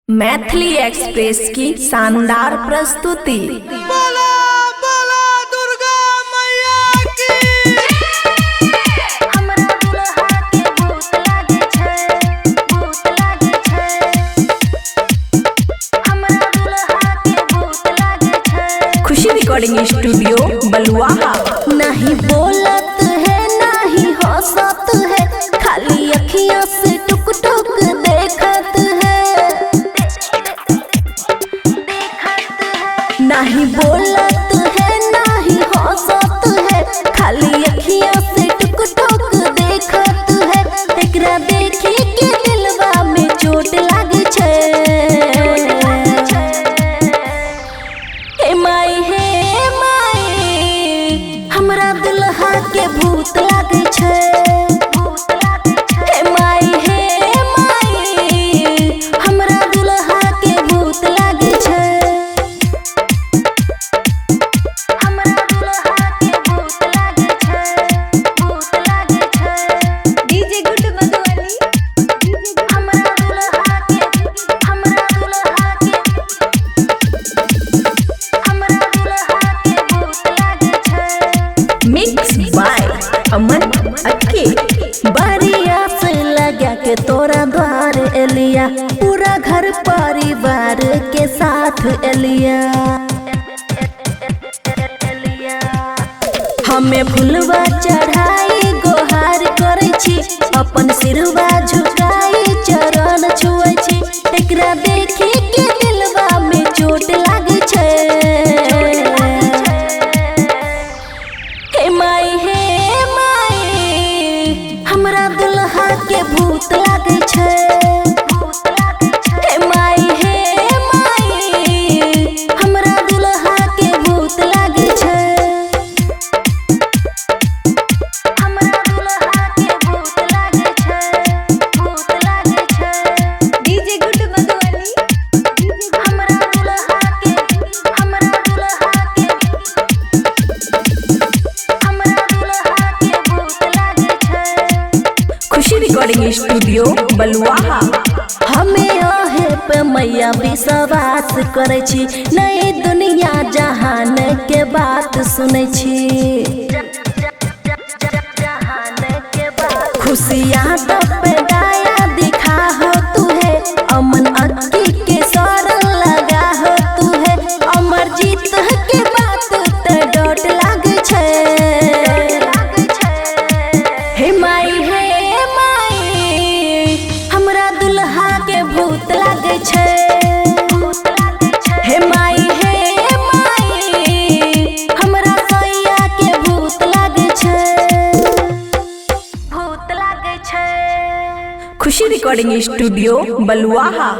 Maithili express की शानदार प्रस्तुति। बोला बोला दुर्गा मैया की। हमरा दुल्हा के भूत लागे छै, भूत लागे छै। हमरा दुल्हा के भूत लागे छै। खुशी रिकॉर्डिंग स्टूडियो बलुआहा। नहीं बोलत है नहीं हंसत है, खाली अखियों से टुक टुक देखत है। नहीं बोलत है नहीं हंसत है, खाली अखियों से टुक टुक देखत है। एकरा देखी के दिलवा में चोट लागे छै। हे माई हमरा दुल्हा के भूत लागे छै। हे माई हमरा दुल्हा के भूत लागे छै। हमरा दुल्हा के भूत लागे छै, भूत लागे छै। DJ good Madhubani. हमरा दुल्हा के हमरा दुल्हा के भूत लागे छै। मिक्स बाय अमन अक्के। बारिया से लगा के तोरा द्वार एलिया, पूरा घर परिवार के साथ एलिया। हमें फुलवा चढ़ाई गोहार करे छी, अपन सिरवा झुकाई चरण छुए छी। एकरा देखी के दिलवा में चोट लागे छै। हे माई हमरा दुल्हा के भूत लागे छै। हे माई हमरा दुल्हा के भूत लागे छै। हमरा दुल्हा के भूत लागे छै, भूत लागे छै। DJ good Madhubani. हमरा दुल्हा के हमरा दुल्हा के हमरा दुल्हा के भूत लागे छै। खुशी रिकॉर्डिंग स्टूडियो बलुआहा। हमें ओहे पे मैया विश्वास करे छी, नई दुनिया जहान के बात सुने छी। खुशियाँ तो पे दाया दिखा हो तू है, अमन अक्की के शरण लगा हो तू है। अमर जीत के बात ते डोट लागे छै। हे माई हमरा दुल्हा के भूत लागे छै। हे माई हमरा सैया के भूत लागे छै, भूत लागे छै। खुशी रिकॉर्डिंग स्टूडियो बलुआहा।